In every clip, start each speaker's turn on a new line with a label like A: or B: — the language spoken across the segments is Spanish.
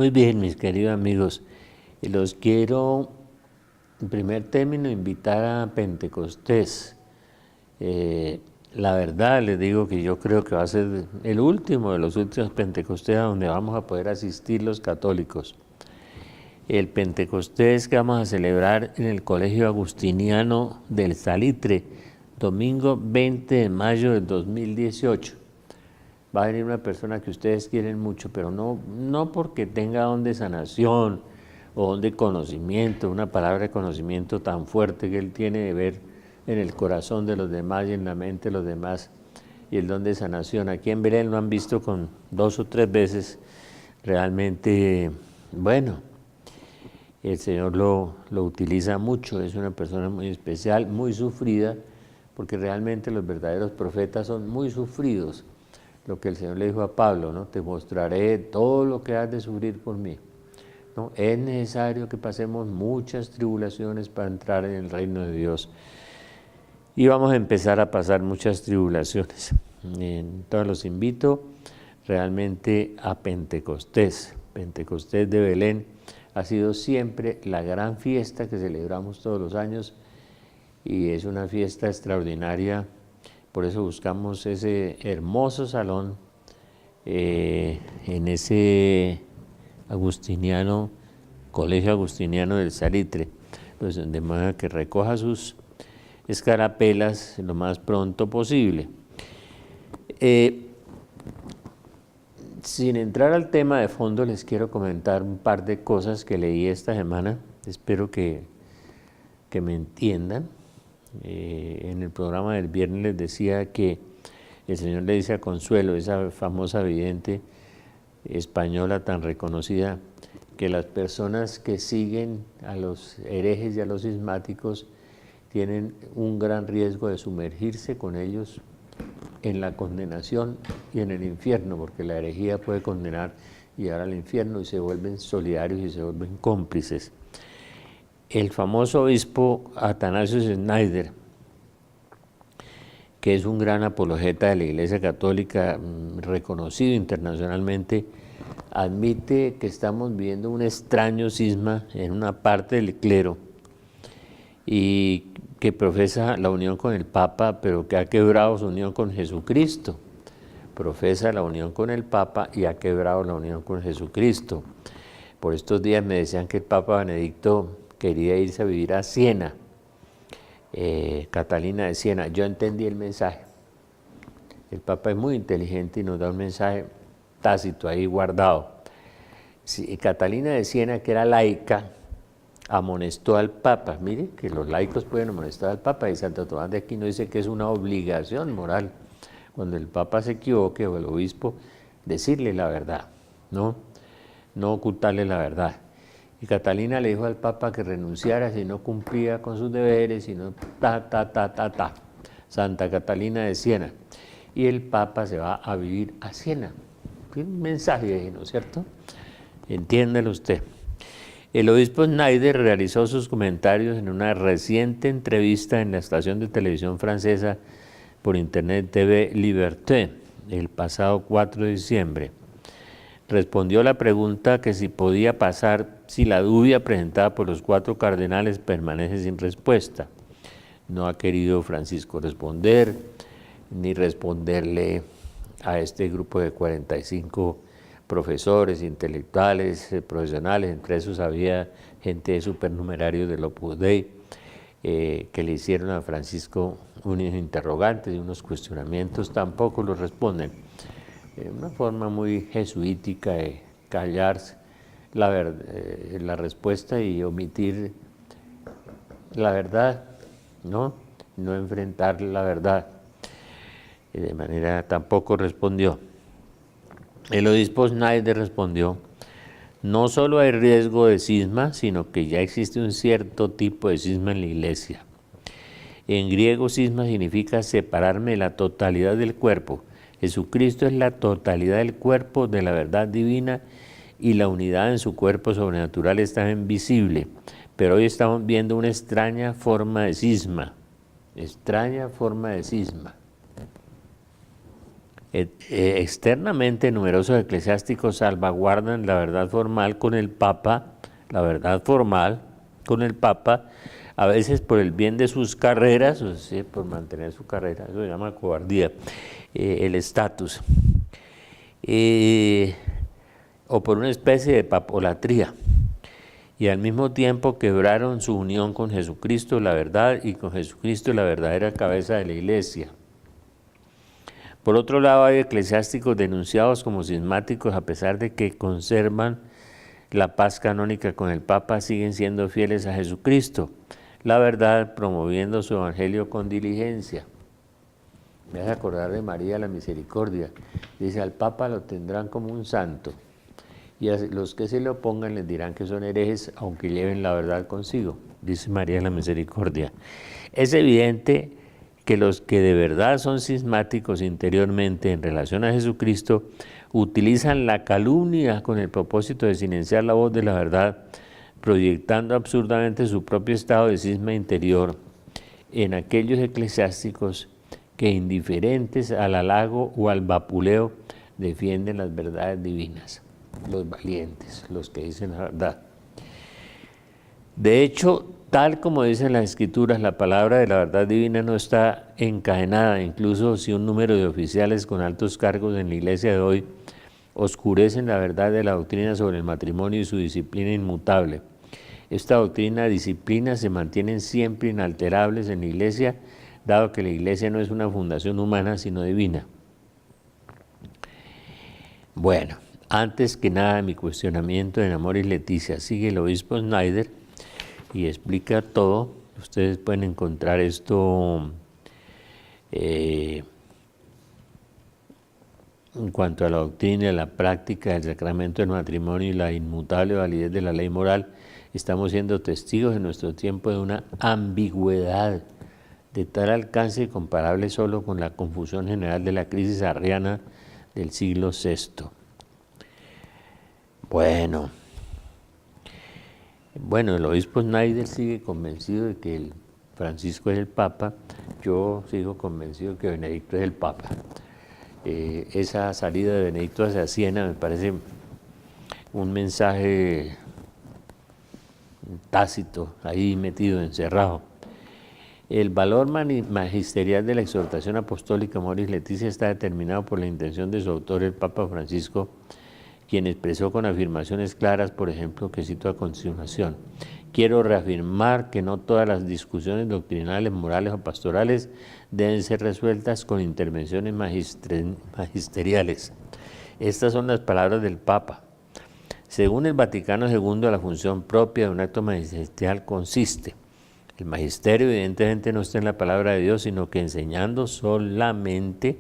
A: Muy bien, mis queridos amigos, los quiero, en primer término, invitar a Pentecostés. La verdad, les digo que yo creo que va a ser el último de los últimos Pentecostés a donde vamos a poder asistir los católicos. El Pentecostés que vamos a celebrar en el Colegio Agustiniano del Salitre, domingo 20 de mayo del 2018. Va a venir una persona que ustedes quieren mucho, pero no porque tenga don de sanación o don de conocimiento, una palabra de conocimiento tan fuerte que él tiene de ver en el corazón de los demás y en la mente de los demás, y el don de sanación. Aquí en Belén lo han visto con 2 o 3 veces, realmente, bueno, el Señor lo utiliza mucho, es una persona muy especial, muy sufrida, porque realmente los verdaderos profetas son muy sufridos. Lo que el Señor le dijo a Pablo, ¿no? Te mostraré todo lo que has de sufrir por mí, ¿no? Es necesario que pasemos muchas tribulaciones para entrar en el reino de Dios. Y vamos a empezar a pasar muchas tribulaciones. Entonces los invito realmente a Pentecostés. Pentecostés de Belén ha sido siempre la gran fiesta que celebramos todos los años y es una fiesta extraordinaria. Por eso buscamos ese hermoso salón en ese agustiniano, Colegio Agustiniano del Salitre, pues de manera que recoja sus escarapelas lo más pronto posible. Sin entrar al tema de fondo, les quiero comentar un par de cosas que leí esta semana. Espero que me entiendan. En el programa del viernes les decía que el Señor le dice a Consuelo, esa famosa vidente española tan reconocida, que las personas que siguen a los herejes y a los cismáticos tienen un gran riesgo de sumergirse con ellos en la condenación y en el infierno, porque la herejía puede condenar y llevar al infierno, y se vuelven solidarios y se vuelven cómplices. El famoso obispo Athanasius Schneider, que es un gran apologeta de la Iglesia Católica, reconocido internacionalmente, admite que estamos viviendo un extraño cisma en una parte del clero y que profesa la unión con el Papa, pero que ha quebrado su unión con Jesucristo. Profesa la unión con el Papa y ha quebrado la unión con Jesucristo. Por estos días me decían que el Papa Benedicto quería irse a vivir a Siena, Catalina de Siena. Yo entendí el mensaje. El Papa es muy inteligente y nos da un mensaje tácito ahí guardado. Sí, Catalina de Siena, que era laica, amonestó al Papa. Mire que los laicos pueden amonestar al Papa, y Santo Tomás de Aquino dice que es una obligación moral, cuando el Papa se equivoque o el obispo, decirle la verdad, no ocultarle la verdad. Y Catalina le dijo al Papa que renunciara si no cumplía con sus deberes, si no Santa Catalina de Siena. Y el Papa se va a vivir a Siena. Tiene un mensaje ahí, ¿no es cierto? Entiéndelo usted. El obispo Schneider realizó sus comentarios en una reciente entrevista en la estación de televisión francesa por internet TV Liberté, el pasado 4 de diciembre. Respondió la pregunta que si podía pasar si la dubia presentada por los 4 cardenales permanece sin respuesta. No ha querido Francisco responder, ni responderle a este grupo de 45 profesores, intelectuales, profesionales. Entre esos había gente supernumeraria del Opus Dei, que le hicieron a Francisco unos interrogantes y unos cuestionamientos. Tampoco los responden. Una forma muy jesuítica de callarse la respuesta y omitir la verdad, no enfrentar la verdad. De manera tampoco respondió. El obispo Schneider respondió: no solo hay riesgo de cisma, sino que ya existe un cierto tipo de cisma en la Iglesia. En griego, cisma significa separarme de la totalidad del cuerpo. Jesucristo es la totalidad del cuerpo de la verdad divina y la unidad en su cuerpo sobrenatural está invisible. Pero hoy estamos viendo una extraña forma de cisma. Extraña forma de cisma. Externamente, numerosos eclesiásticos salvaguardan la verdad formal con el Papa, la verdad formal con el Papa, a veces por el bien de sus carreras, o sea, por mantener su carrera, eso se llama cobardía, el estatus, o por una especie de papolatría, y al mismo tiempo quebraron su unión con Jesucristo, la verdad, y con Jesucristo, la verdadera cabeza de la Iglesia. Por otro lado, hay eclesiásticos denunciados como cismáticos, a pesar de que conservan la paz canónica con el Papa, siguen siendo fieles a Jesucristo, la verdad, promoviendo su evangelio con diligencia. Me hace acordar de María la Misericordia. Dice, al Papa lo tendrán como un santo, y a los que se le opongan les dirán que son herejes, aunque lleven la verdad consigo, dice María la Misericordia. Es evidente que los que de verdad son cismáticos interiormente en relación a Jesucristo utilizan la calumnia con el propósito de silenciar la voz de la verdad, proyectando absurdamente su propio estado de cisma interior en aquellos eclesiásticos que, indiferentes al halago o al vapuleo, defienden las verdades divinas, los valientes, los que dicen la verdad. De hecho, tal como dicen las Escrituras, la palabra de la verdad divina no está encadenada, incluso si un número de oficiales con altos cargos en la iglesia de hoy oscurecen la verdad de la doctrina sobre el matrimonio y su disciplina inmutable. Esta doctrina, disciplina, se mantienen siempre inalterables en la iglesia, dado que la iglesia no es una fundación humana, sino divina. Bueno, antes que nada, mi cuestionamiento en Amoris Laetitia sigue el obispo Schneider y explica todo. Ustedes pueden encontrar esto en cuanto a la doctrina, la práctica del sacramento del matrimonio y la inmutable validez de la ley moral. Estamos siendo testigos en nuestro tiempo de una ambigüedad de tal alcance comparable solo con la confusión general de la crisis arriana del siglo VI. Bueno, el obispo Schneider sigue convencido de que Francisco es el Papa. Yo sigo convencido de que Benedicto es el Papa. Esa salida de Benedicto hacia Siena me parece un mensaje tácito, ahí metido, encerrado. El valor magisterial de la exhortación apostólica Amoris Laetitia está determinado por la intención de su autor, el Papa Francisco, quien expresó con afirmaciones claras, por ejemplo, que cito a continuación: quiero reafirmar que no todas las discusiones doctrinales, morales o pastorales deben ser resueltas con intervenciones magisteriales. Estas son las palabras del Papa. Según el Vaticano II, la función propia de un acto magisterial consiste: el magisterio evidentemente no está en la palabra de Dios, sino que enseñando solamente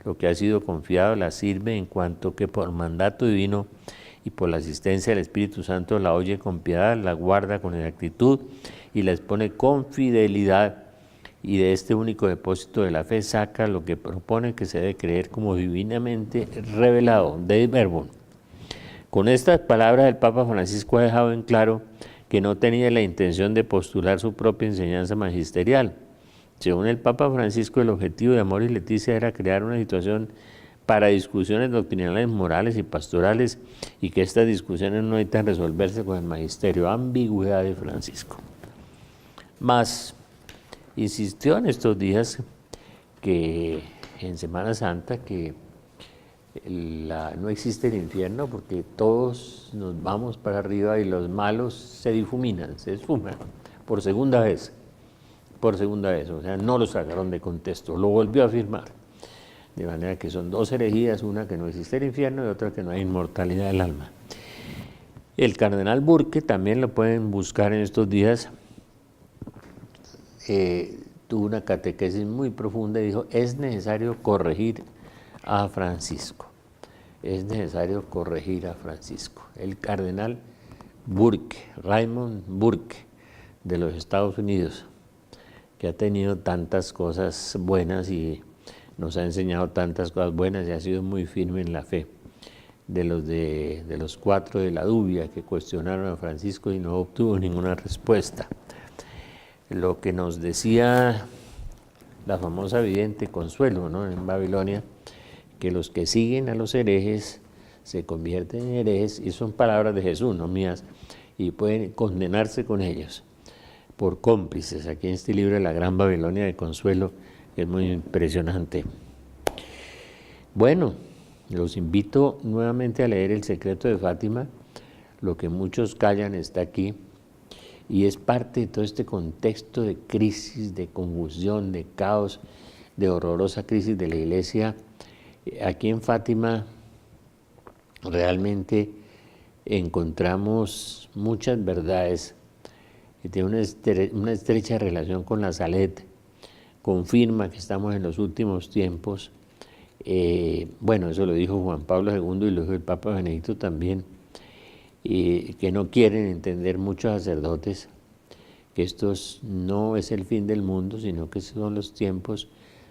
A: lo que ha sido confiado la sirve, en cuanto que por mandato divino y por la asistencia del Espíritu Santo la oye con piedad, la guarda con exactitud y la expone con fidelidad, y de este único depósito de la fe saca lo que propone que se debe creer como divinamente revelado, Dei Verbum. Con estas palabras el Papa Francisco ha dejado en claro que no tenía la intención de postular su propia enseñanza magisterial. Según el Papa Francisco, el objetivo de Amoris Laetitia era crear una situación para discusiones doctrinales, morales y pastorales, y que estas discusiones no necesitan resolverse con el magisterio. Ambigüedad de Francisco. Más, insistió en estos días que en Semana Santa que no existe el infierno, porque todos nos vamos para arriba y los malos se difuminan, se esfuman por segunda vez, o sea, no lo sacaron de contexto, lo volvió a afirmar, de manera que son dos herejías, una que no existe el infierno y otra que no hay inmortalidad del alma. El cardenal Burke, también lo pueden buscar en estos días, tuvo una catequesis muy profunda y dijo: es necesario corregir a Francisco. Es necesario corregir a Francisco. El cardenal Burke, Raymond Burke, de los Estados Unidos, que ha tenido tantas cosas buenas y nos ha enseñado tantas cosas buenas y ha sido muy firme en la fe, de los cuatro de la Dubia que cuestionaron a Francisco y no obtuvo ninguna respuesta. Lo que nos decía la famosa vidente Consuelo, ¿no?, en Babilonia, que los que siguen a los herejes se convierten en herejes, y son palabras de Jesús, no mías, y pueden condenarse con ellos por cómplices. Aquí en este libro de la Gran Babilonia de Consuelo, que es muy impresionante. Bueno, los invito nuevamente a leer El secreto de Fátima. Lo que muchos callan está aquí, y es parte de todo este contexto de crisis, de confusión, de caos, de horrorosa crisis de la Iglesia. Aquí en Fátima realmente encontramos muchas verdades que tienen una estrecha relación con la Salet. Confirma que estamos en los últimos tiempos. Bueno, eso lo dijo Juan Pablo II y lo dijo el Papa Benedicto también, que no quieren entender muchos sacerdotes que esto no es el fin del mundo, sino que son los tiempos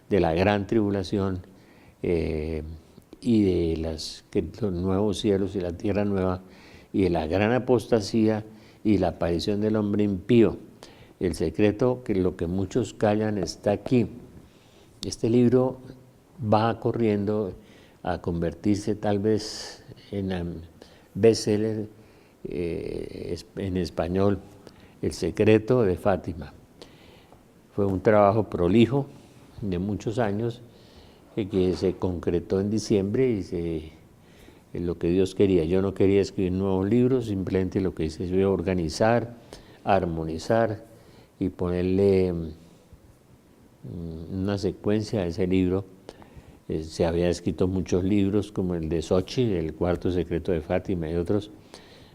A: de la gran tribulación y de los nuevos cielos y la tierra nueva, y de la gran apostasía y la aparición del hombre impío. El secreto, que lo que muchos callan, está aquí. Este libro va corriendo a convertirse tal vez en bestseller en español, El secreto de Fátima. Fue un trabajo prolijo de muchos años que se concretó en diciembre y lo que Dios quería. Yo no quería escribir nuevos libros, simplemente lo que hice fue organizar, armonizar y ponerle una secuencia a ese libro. Se había escrito muchos libros como el de Xochitl, El cuarto secreto de Fátima y otros,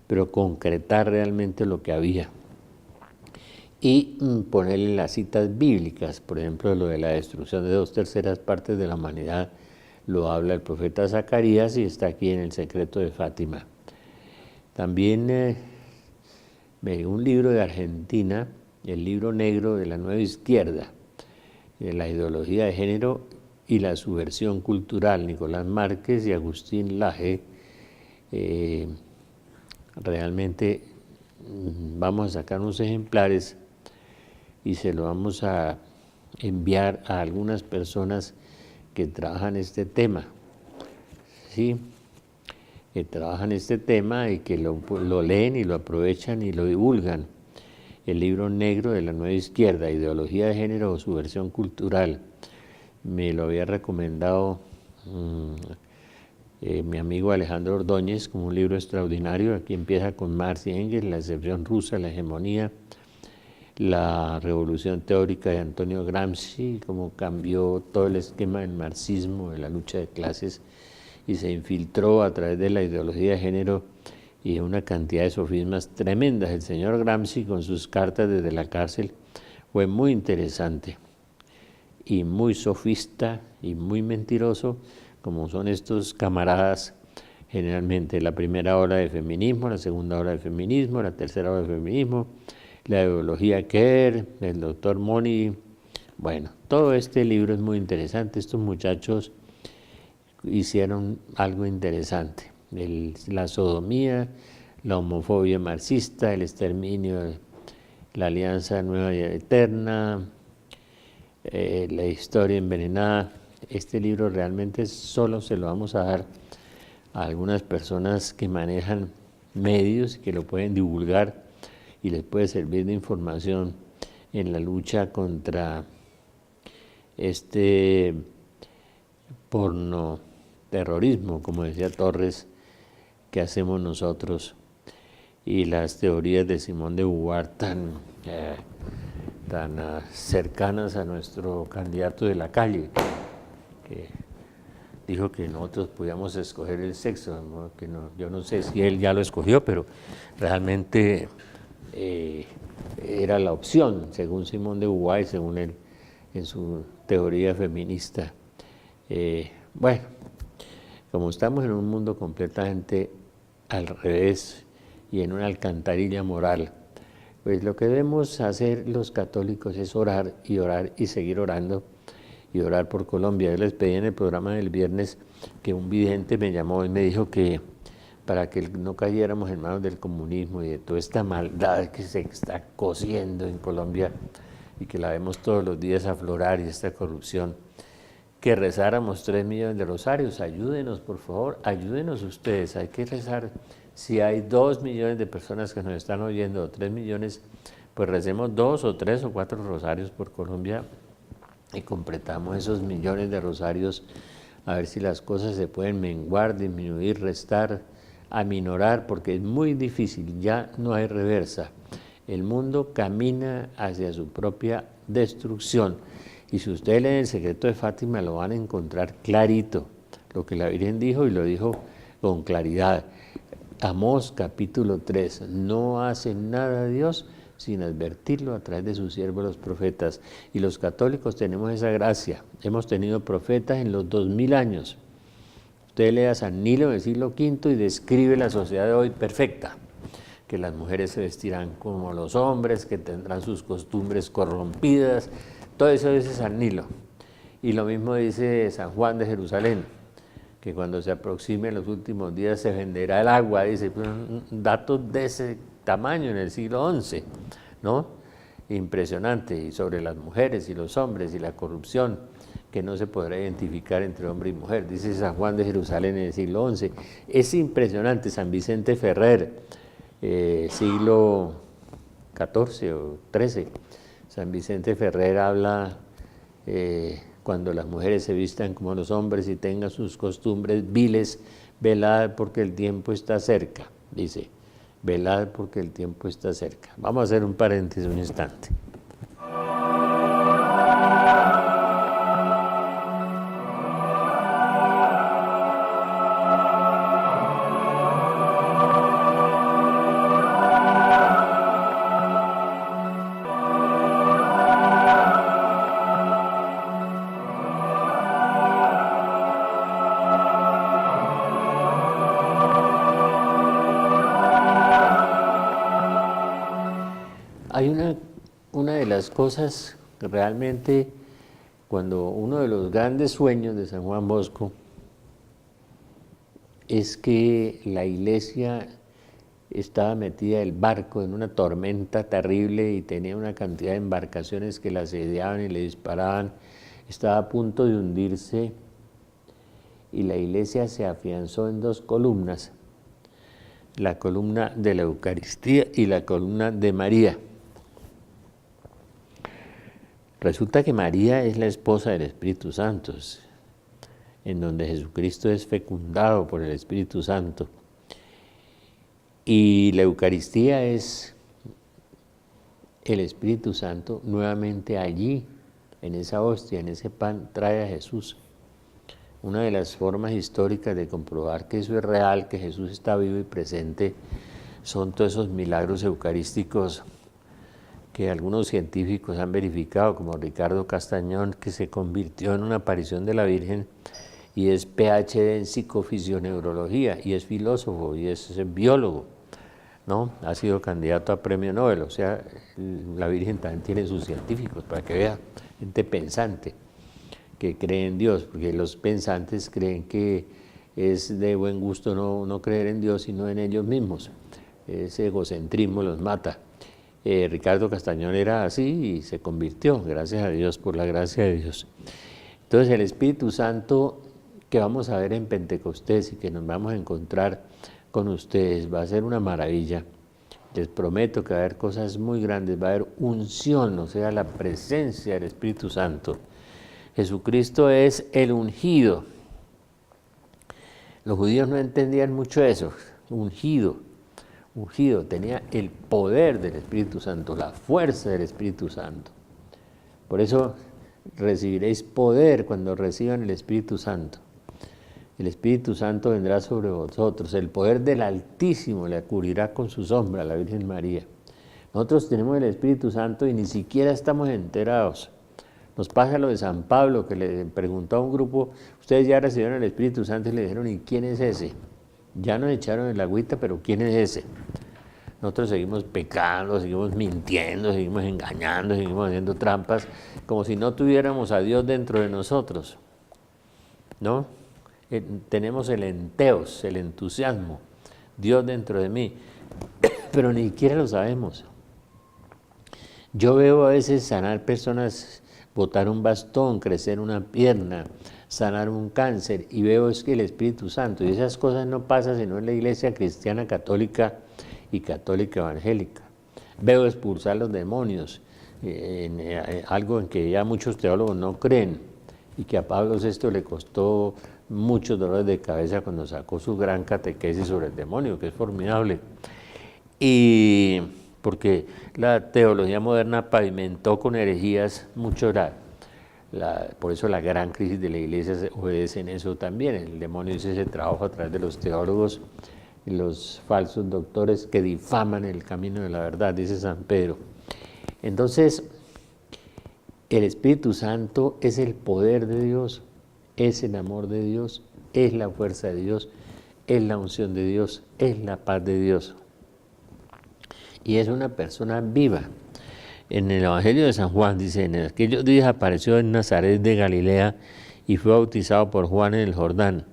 A: pero concretar realmente lo que había. Y ponerle las citas bíblicas, por ejemplo, lo de la destrucción de 2/3 partes de la humanidad, lo habla el profeta Zacarías y está aquí en El secreto de Fátima. También un libro de Argentina, el libro negro de la nueva izquierda, de la ideología de género y la subversión cultural, Nicolás Márquez y Agustín Laje. Realmente vamos a sacar unos ejemplares y se lo vamos a enviar a algunas personas que trabajan este tema, ¿sí? Que trabajan este tema y que lo leen y lo aprovechan y lo divulgan. El libro negro de la nueva izquierda, ideología de género o subversión cultural, me lo había recomendado mi amigo Alejandro Ordóñez como un libro extraordinario. Aquí empieza con Marx y Engels, la excepción rusa, la hegemonía, la revolución teórica de Antonio Gramsci, cómo cambió todo el esquema del marxismo, de la lucha de clases, y se infiltró a través de la ideología de género y una cantidad de sofismas tremendas. El señor Gramsci, con sus cartas desde la cárcel, fue muy interesante y muy sofista y muy mentiroso, como son estos camaradas generalmente. La primera ola de feminismo, la segunda ola de feminismo, la tercera ola de feminismo, la ideología Kerr, el doctor Moni. Bueno, todo este libro es muy interesante. Estos muchachos hicieron algo interesante. La sodomía, la homofobia marxista, el exterminio, la alianza nueva y eterna, la historia envenenada. Este libro realmente solo se lo vamos a dar a algunas personas que manejan medios y que lo pueden divulgar y les puede servir de información en la lucha contra este porno terrorismo, como decía Torres, que hacemos nosotros, y las teorías de Simón de Beauvoir tan cercanas a nuestro candidato de la calle, que dijo que nosotros podíamos escoger el sexo, ¿no? Que no, yo no sé si él ya lo escogió, pero realmente era la opción, según Simón de Beauvoir, según él, en su teoría feminista. Bueno, como estamos en un mundo completamente al revés y en una alcantarilla moral, pues lo que debemos hacer los católicos es orar y seguir orando y orar por Colombia. Yo les pedí en el programa del viernes que un vidente me llamó y me dijo que para que no cayéramos en manos del comunismo y de toda esta maldad que se está cociendo en Colombia y que la vemos todos los días aflorar, y esta corrupción, que rezáramos 3 millones de rosarios. Ayúdenos, por favor, ayúdenos ustedes, hay que rezar. Si hay 2 millones de personas que nos están oyendo, o 3 millones, pues recemos 2 o 3 o 4 rosarios por Colombia y completamos esos millones de rosarios, a ver si las cosas se pueden menguar, disminuir, restar, aminorar, porque es muy difícil, ya no hay reversa. El mundo camina hacia su propia destrucción. Y si ustedes leen el secreto de Fátima, lo van a encontrar clarito, lo que la Virgen dijo, y lo dijo con claridad. Amós capítulo 3, no hace nada Dios sin advertirlo a través de sus siervos los profetas. Y los católicos tenemos esa gracia, hemos tenido profetas en los 2000 años. Usted lee a San Nilo del siglo V y describe la sociedad de hoy perfecta, que las mujeres se vestirán como los hombres, que tendrán sus costumbres corrompidas. Todo eso dice San Nilo. Y lo mismo dice San Juan de Jerusalén, que cuando se aproximen los últimos días se venderá el agua, dice, datos de ese tamaño en el siglo XI, ¿no? Impresionante, y sobre las mujeres y los hombres y la corrupción, que no se podrá identificar entre hombre y mujer, dice San Juan de Jerusalén en el siglo XI. Es impresionante. San Vicente Ferrer, siglo XIV o XIII, San Vicente Ferrer habla cuando las mujeres se vistan como los hombres y tengan sus costumbres viles, velad porque el tiempo está cerca, dice, velad porque el tiempo está cerca. Vamos a hacer un paréntesis un instante. Hay una de las cosas que realmente, cuando uno de los grandes sueños de San Juan Bosco es que la iglesia estaba metida el barco en una tormenta terrible y tenía una cantidad de embarcaciones que la asediaban y le disparaban, estaba a punto de hundirse y la iglesia se afianzó en 2 columnas, la columna de la Eucaristía y la columna de María. Resulta que María es la esposa del Espíritu Santo, en donde Jesucristo es fecundado por el Espíritu Santo. Y la Eucaristía es el Espíritu Santo nuevamente allí, en esa hostia, en ese pan, trae a Jesús. Una de las formas históricas de comprobar que eso es real, que Jesús está vivo y presente, son todos esos milagros eucarísticos que algunos científicos han verificado, como Ricardo Castañón, que se convirtió en una aparición de la Virgen y es PhD en psicofisioneurología y es filósofo y es biólogo, ¿no? Ha sido candidato a premio Nobel, o sea, la Virgen también tiene sus científicos, para que vea, gente pensante, que cree en Dios, porque los pensantes creen que es de buen gusto no creer en Dios, sino en ellos mismos. Ese egocentrismo los mata. Ricardo Castañón era así y se convirtió, gracias a Dios, por la gracia de Dios. Entonces el Espíritu Santo que vamos a ver en Pentecostés y que nos vamos a encontrar con ustedes va a ser una maravilla. Les prometo que va a haber cosas muy grandes, va a haber unción, o sea, la presencia del Espíritu Santo. Jesucristo es el ungido. Los judíos no entendían mucho eso, ungido, tenía el poder del Espíritu Santo, la fuerza del Espíritu Santo. Por eso recibiréis poder cuando reciban el Espíritu Santo. El Espíritu Santo vendrá sobre vosotros, el poder del Altísimo le cubrirá con su sombra a la Virgen María. Nosotros tenemos el Espíritu Santo y ni siquiera estamos enterados. Nos pasa lo de San Pablo, que le preguntó a un grupo, ustedes ya recibieron el Espíritu Santo, y le dijeron, ¿y quién es ese? Ya nos echaron el agüita, pero ¿quién es ese? Nosotros seguimos pecando, seguimos mintiendo, seguimos engañando, seguimos haciendo trampas, como si no tuviéramos a Dios dentro de nosotros, ¿no? Tenemos el enteos, el entusiasmo, Dios dentro de mí, pero ni siquiera lo sabemos. Yo veo a veces sanar personas botar un bastón, crecer una pierna, sanar un cáncer, y veo es que el Espíritu Santo, y esas cosas no pasan sino en la iglesia cristiana católica y católica evangélica. Veo expulsar los demonios, algo en que ya muchos teólogos no creen, y que a Pablo VI le costó muchos dolores de cabeza cuando sacó su gran catequesis sobre el demonio, que es formidable. Y porque la teología moderna pavimentó con herejías mucho por eso la gran crisis de la iglesia obedece en eso también. El demonio hizo ese trabajo a través de los teólogos y los falsos doctores que difaman el camino de la verdad, dice San Pedro. Entonces, el Espíritu Santo es el poder de Dios, es el amor de Dios, es la fuerza de Dios, es la unción de Dios, es la paz de Dios. Y es una persona viva. En el Evangelio de San Juan dice, en aquellos días apareció en Nazaret de Galilea y fue bautizado por Juan en el Jordán.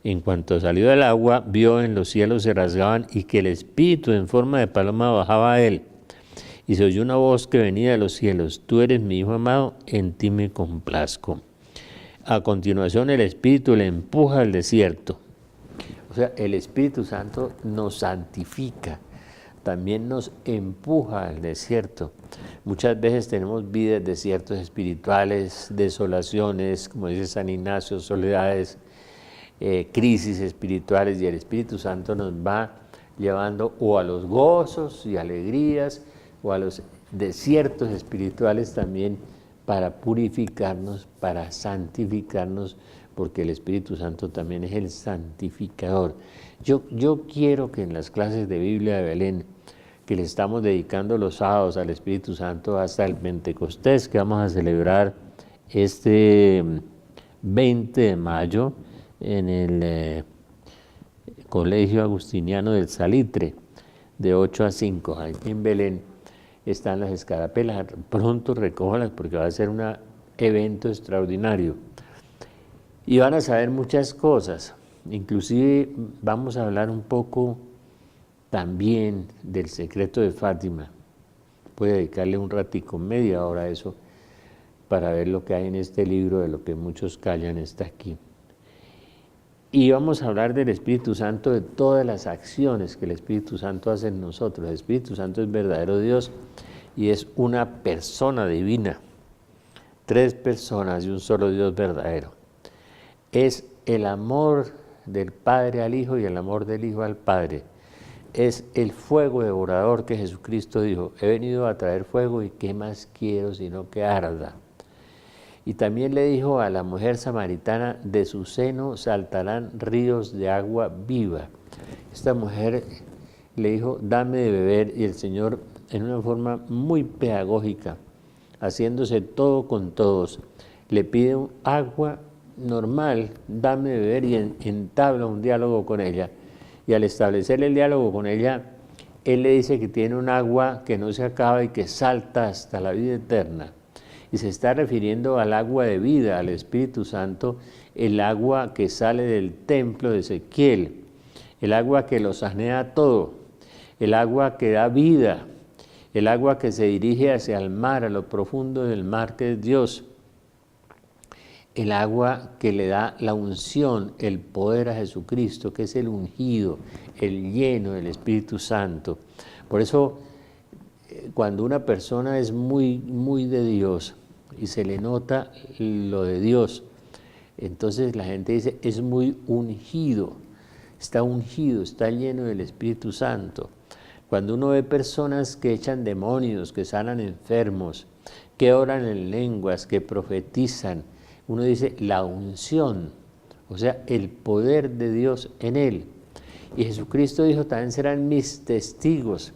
A: En cuanto salió del agua, vio en los cielos se rasgaban y que el Espíritu en forma de paloma bajaba a él. Y se oyó una voz que venía de los cielos, tú eres mi Hijo amado, en ti me complazco. A continuación el Espíritu le empuja al desierto. O sea, el Espíritu Santo nos santifica, también nos empuja al desierto. Muchas veces tenemos vidas, desiertos espirituales, desolaciones, como dice San Ignacio, soledades, crisis espirituales, y el Espíritu Santo nos va llevando o a los gozos y alegrías o a los desiertos espirituales también, para purificarnos, para santificarnos, porque el Espíritu Santo también es el santificador. Yo quiero que en las clases de Biblia de Belén, que le estamos dedicando los sábados al Espíritu Santo hasta el Pentecostés, que vamos a celebrar este 20 de mayo en el Colegio Agustiniano del Salitre, de 8 a 5, aquí en Belén, están las escarapelas. Pronto recójalas porque va a ser un evento extraordinario. Y van a saber muchas cosas. Inclusive vamos a hablar un poco también del secreto de Fátima. Voy a dedicarle un ratico, media hora a eso, para ver lo que hay en este libro, de lo que muchos callan está aquí. Y vamos a hablar del Espíritu Santo, de todas las acciones que el Espíritu Santo hace en nosotros. El Espíritu Santo es verdadero Dios y es una persona divina. 3 personas y un solo Dios verdadero. Es el amor del Padre al Hijo y el amor del Hijo al Padre. Es el fuego devorador que Jesucristo dijo, he venido a traer fuego y qué más quiero sino que arda. Y también le dijo a la mujer samaritana, de su seno saltarán ríos de agua viva. Esta mujer le dijo, dame de beber, y el Señor, en una forma muy pedagógica, haciéndose todo con todos, le pide un agua normal, dame de beber, y entabla un diálogo con ella. Y al establecer el diálogo con ella, él le dice que tiene un agua que no se acaba y que salta hasta la vida eterna. Y se está refiriendo al agua de vida, al Espíritu Santo, el agua que sale del templo de Ezequiel, el agua que lo sanea todo, el agua que da vida, el agua que se dirige hacia el mar, a lo profundo del mar que es Dios, el agua que le da la unción, el poder a Jesucristo, que es el ungido, el lleno del Espíritu Santo. Por eso, cuando una persona es muy de Dios y se le nota lo de Dios, entonces la gente dice, es muy ungido, está lleno del Espíritu Santo. Cuando uno ve personas que echan demonios, que sanan enfermos, que oran en lenguas, que profetizan, uno dice la unción, o sea, el poder de Dios en él. Y Jesucristo dijo, también serán mis testigos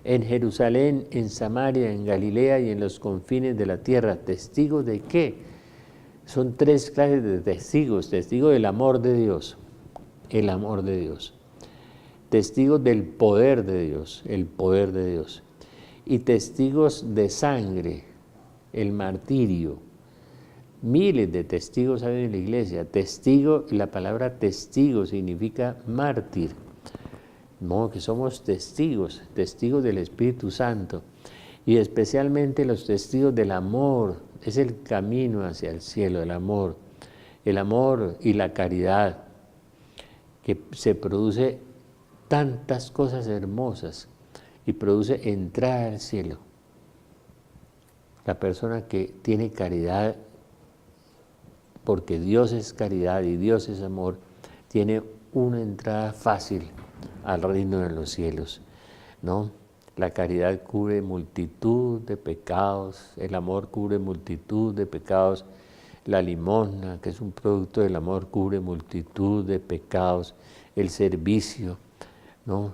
A: en Jerusalén, en Samaria, en Galilea y en los confines de la tierra. ¿Testigos de qué? Son 3 clases de testigos. Testigos del amor de Dios, el amor de Dios. Testigos del poder de Dios, el poder de Dios. Y testigos de sangre, el martirio. Miles de testigos hay en la iglesia. Testigo, la palabra testigo significa mártir. No, que somos testigos, testigos del Espíritu Santo. y especialmente los testigos del amor. Es el camino hacia el cielo, el amor y la caridad, que se produce tantas cosas hermosas y produce entrada al cielo. La persona que tiene caridad, porque Dios es caridad y Dios es amor, tiene una entrada fácil al reino de los cielos, ¿no? La caridad cubre multitud de pecados, el amor cubre multitud de pecados, la limosna, que es un producto del amor, cubre multitud de pecados, el servicio, ¿no?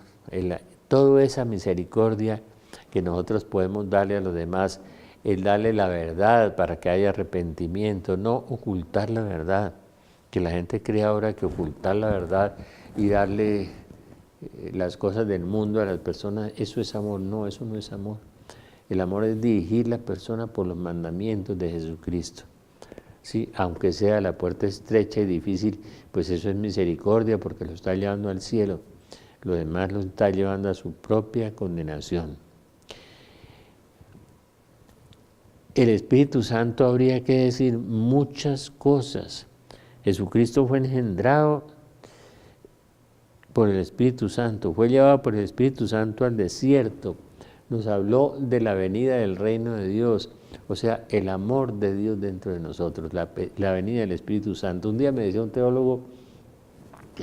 A: Toda esa misericordia que nosotros podemos darle a los demás, el darle la verdad para que haya arrepentimiento, no ocultar la verdad, que la gente cree ahora que ocultar la verdad y darle las cosas del mundo a las personas, eso es amor. No, eso no es amor. El amor es dirigir la persona por los mandamientos de Jesucristo. Sí, aunque sea la puerta estrecha y difícil, pues eso es misericordia porque lo está llevando al cielo. Lo demás lo está llevando a su propia condenación. El Espíritu Santo habría que decir muchas cosas. Jesucristo fue engendrado por el Espíritu Santo, fue llevado por el Espíritu Santo al desierto, nos habló de la venida del reino de Dios, o sea, el amor de Dios dentro de nosotros, la venida del Espíritu Santo. Un día me decía un teólogo,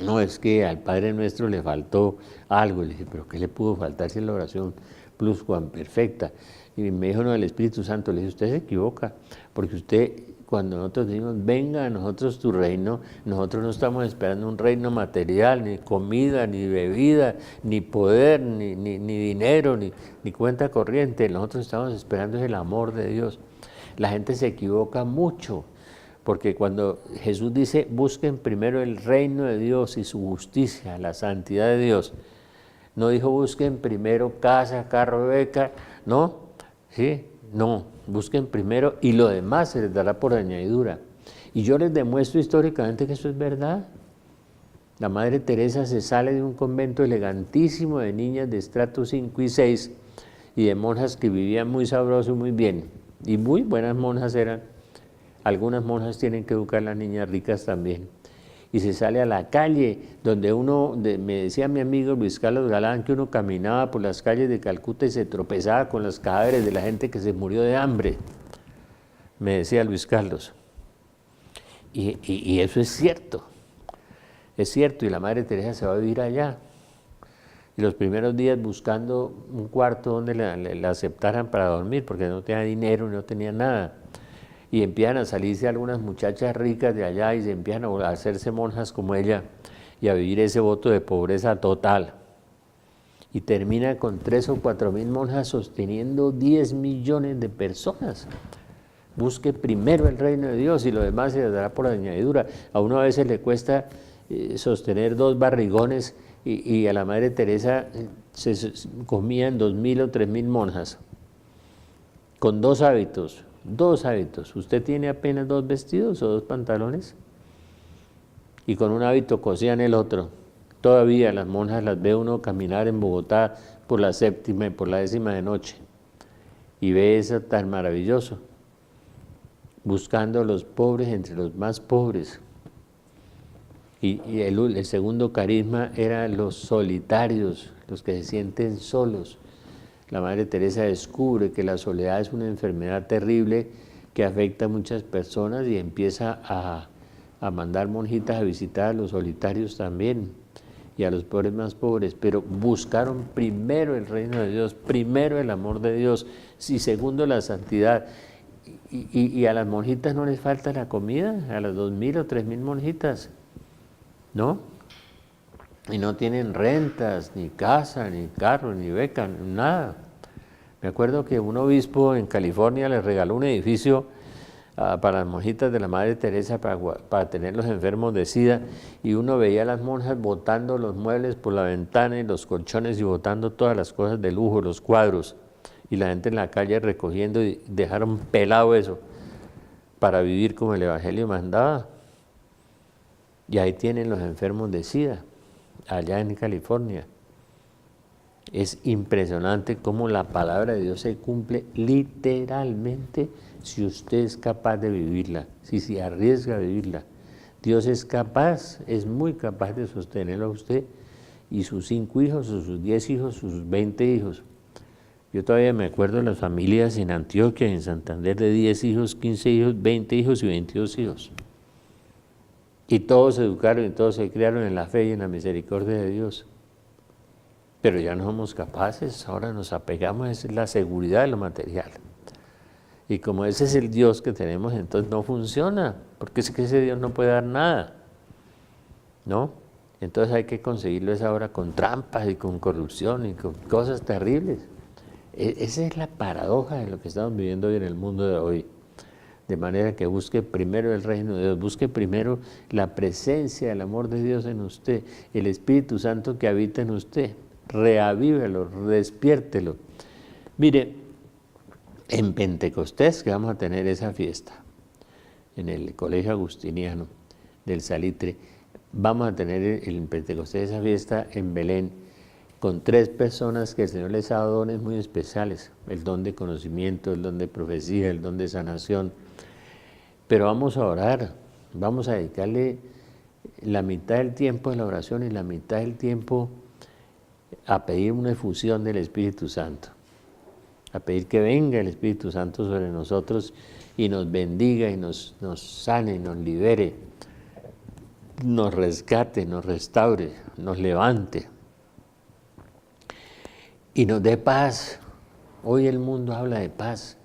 A: no, es que al Padre Nuestro le faltó algo. Le dije, ¿pero qué le pudo faltar si es la oración pluscuamperfecta? Y me dijo, no, el Espíritu Santo. Le dije, usted se equivoca, porque usted, cuando nosotros decimos, venga a nosotros tu reino, nosotros no estamos esperando un reino material, ni comida, ni bebida, ni poder, ni dinero, ni cuenta corriente. Nosotros estamos esperando el amor de Dios. La gente se equivoca mucho, porque cuando Jesús dice, busquen primero el reino de Dios y su justicia, la santidad de Dios, no dijo busquen primero casa, carro, beca, ¿no? ¿Sí? No, busquen primero y lo demás se les dará por añadidura. Y yo les demuestro históricamente que eso es verdad. La Madre Teresa se sale de un convento elegantísimo de niñas de estrato 5 y 6 y de monjas que vivían muy sabroso y muy bien. Y muy buenas monjas eran. Algunas monjas tienen que educar a las niñas ricas también. Y se sale a la calle, donde me decía mi amigo Luis Carlos Galán, que uno caminaba por las calles de Calcuta y se tropezaba con los cadáveres de la gente que se murió de hambre, me decía Luis Carlos. Y eso es cierto, y la Madre Teresa se va a vivir allá. Y los primeros días buscando un cuarto donde la aceptaran para dormir, porque no tenía dinero, no tenía nada. Y empiezan a salirse algunas muchachas ricas de allá y se empiezan a hacerse monjas como ella y a vivir ese voto de pobreza total. Y termina con 3 o 4 mil monjas sosteniendo 10 millones de personas. Busque primero el reino de Dios y lo demás se le dará por añadidura. A uno a veces le cuesta sostener 2 barrigones y a la Madre Teresa se comían 2.000 o 3.000 monjas con 2 hábitos. 2 hábitos. Usted tiene apenas 2 vestidos o 2 pantalones y con un hábito cosían el otro. Todavía las monjas las ve uno caminar en Bogotá por la 7ª y por la 10ª de noche y ve eso tan maravilloso, buscando a los pobres entre los más pobres. Y el segundo carisma eran los solitarios, los que se sienten solos. La Madre Teresa descubre que la soledad es una enfermedad terrible que afecta a muchas personas y empieza a mandar monjitas a visitar a los solitarios también y a los pobres más pobres, pero buscaron primero el reino de Dios, primero el amor de Dios y segundo la santidad. Y a las monjitas no les falta la comida, a las 2.000 o 3.000 monjitas, ¿no? Y no tienen rentas, ni casa, ni carro, ni beca, nada. Me acuerdo que un obispo en California les regaló un edificio para las monjitas de la Madre Teresa para tener los enfermos de SIDA, y uno veía a las monjas botando los muebles por la ventana y los colchones y botando todas las cosas de lujo, los cuadros, y la gente en la calle recogiendo, y dejaron pelado eso para vivir como el Evangelio mandaba. Y ahí tienen los enfermos de SIDA, allá en California. Es impresionante cómo la palabra de Dios se cumple literalmente si usted es capaz de vivirla, si se arriesga a vivirla. Dios es capaz, es muy capaz de sostenerlo a usted y sus 5 hijos, o sus 10 hijos, sus 20 hijos. Yo todavía me acuerdo de las familias en Antioquia, en Santander, de 10 hijos, 15 hijos, 20 hijos y 22 hijos. Y todos se educaron y todos se criaron en la fe y en la misericordia de Dios. Pero ya no somos capaces, ahora nos apegamos a la seguridad de lo material. Y como ese es el Dios que tenemos, entonces no funciona, porque es que ese Dios no puede dar nada, ¿no? Entonces hay que conseguirlo esa hora con trampas y con corrupción y con cosas terribles. Esa es la paradoja de lo que estamos viviendo hoy en el mundo de hoy. De manera que busque primero el reino de Dios, busque primero la presencia del amor de Dios en usted, el Espíritu Santo que habita en usted. Reavívelo, despiértelo. Mire, en Pentecostés, que vamos a tener esa fiesta, en el Colegio Agustiniano del Salitre, vamos a tener en Pentecostés esa fiesta en Belén, con 3 personas que el Señor les ha dado dones muy especiales, el don de conocimiento, el don de profecía, el don de sanación. Pero vamos a orar, vamos a dedicarle la mitad del tiempo a la oración y la mitad del tiempo a pedir una efusión del Espíritu Santo, a pedir que venga el Espíritu Santo sobre nosotros y nos bendiga y nos sane, nos libere, nos rescate, nos restaure, nos levante y nos dé paz. Hoy el mundo habla de paz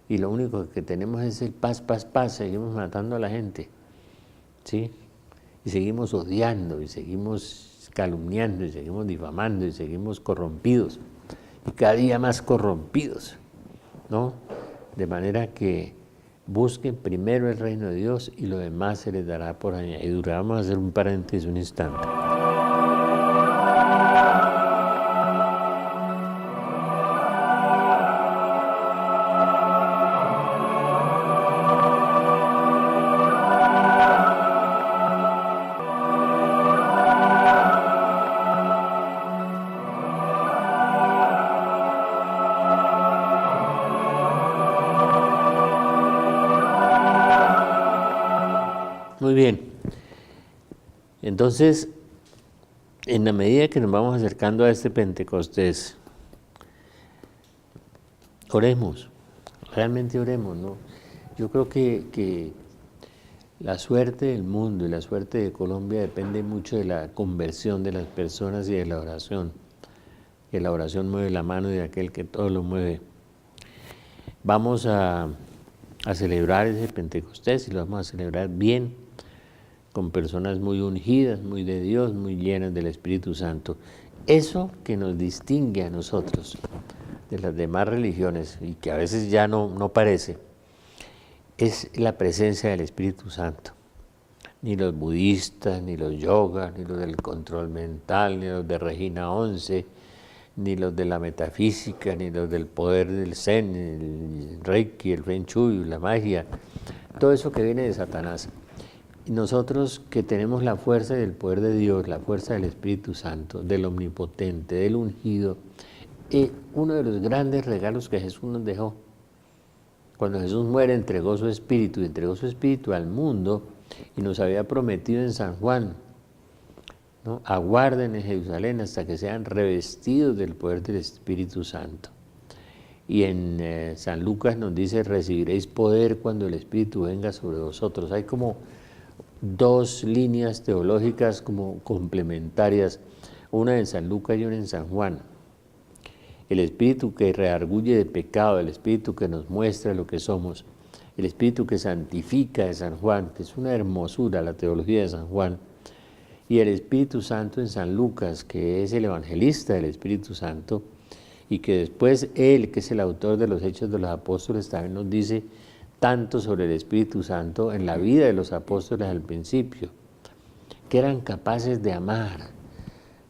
A: y lo único que tenemos es el paz, paz, paz. Seguimos matando a la gente, ¿sí? Y seguimos odiando y seguimos calumniando y seguimos difamando y seguimos corrompidos y cada día más corrompidos, ¿no? De manera que busquen primero el reino de Dios y lo demás se les dará por añadidura. Vamos a hacer un paréntesis un instante. Muy bien, entonces, en la medida que nos vamos acercando a este Pentecostés, oremos, realmente oremos, ¿no? Yo creo que la suerte del mundo y la suerte de Colombia depende mucho de la conversión de las personas y de la oración, que la oración mueve la mano de aquel que todo lo mueve. Vamos a celebrar ese Pentecostés y lo vamos a celebrar bien, con personas muy ungidas, muy de Dios, muy llenas del Espíritu Santo. Eso que nos distingue a nosotros de las demás religiones y que a veces ya no parece, es la presencia del Espíritu Santo. Ni los budistas, ni los yogas, ni los del control mental, ni los de Regina 11, ni los de la metafísica, ni los del poder del Zen, el Reiki, el Feng Shui, la magia, todo eso que viene de Satanás. Y nosotros que tenemos la fuerza del poder de Dios, la fuerza del Espíritu Santo, del Omnipotente, del Ungido, uno de los grandes regalos que Jesús nos dejó. Cuando Jesús muere, entregó su Espíritu, y entregó su Espíritu al mundo, y nos había prometido en San Juan, ¿no? Aguarden en Jerusalén hasta que sean revestidos del poder del Espíritu Santo. Y en San Lucas nos dice, recibiréis poder cuando el Espíritu venga sobre vosotros. Hay como 2 líneas teológicas como complementarias, una en San Lucas y una en San Juan. El Espíritu que redarguye de pecado, el Espíritu que nos muestra lo que somos, el Espíritu que santifica de San Juan, que es una hermosura la teología de San Juan, y el Espíritu Santo en San Lucas, que es el evangelista del Espíritu Santo, y que después él, que es el autor de los Hechos de los Apóstoles, también nos dice tanto sobre el Espíritu Santo en la vida de los apóstoles al principio, que eran capaces de amar,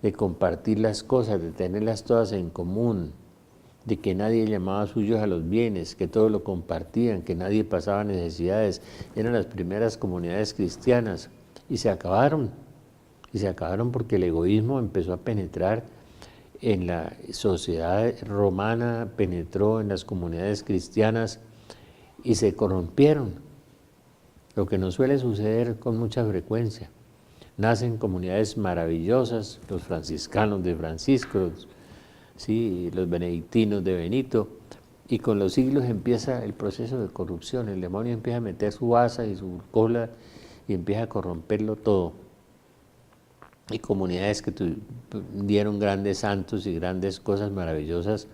A: de compartir las cosas, de tenerlas todas en común, de que nadie llamaba suyos a los bienes, que todo lo compartían, que nadie pasaba necesidades. Eran las primeras comunidades cristianas y se acabaron porque el egoísmo empezó a penetrar en la sociedad romana, penetró en las comunidades cristianas y se corrompieron, lo que nos suele suceder con mucha frecuencia. Nacen comunidades maravillosas, los franciscanos de Francisco, ¿sí? Los benedictinos de Benito, y con los siglos empieza el proceso de corrupción. El demonio empieza a meter su asa y su cola y empieza a corromperlo todo. Y comunidades que dieron grandes santos y grandes cosas maravillosas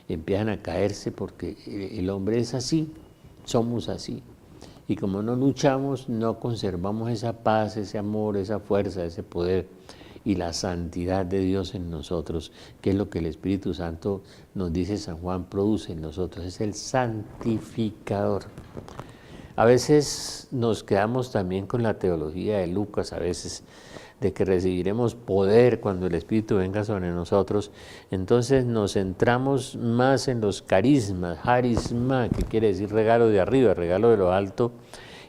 A: empiezan a caerse porque el hombre es así, somos así. Y como no luchamos, no conservamos esa paz, ese amor, esa fuerza, ese poder y la santidad de Dios en nosotros, que es lo que el Espíritu Santo, nos dice San Juan, produce en nosotros, es el santificador. A veces nos quedamos también con la teología de Lucas, a veces, de que recibiremos poder cuando el Espíritu venga sobre nosotros. Entonces nos centramos más en los carismas, harisma, que quiere decir regalo de arriba, regalo de lo alto,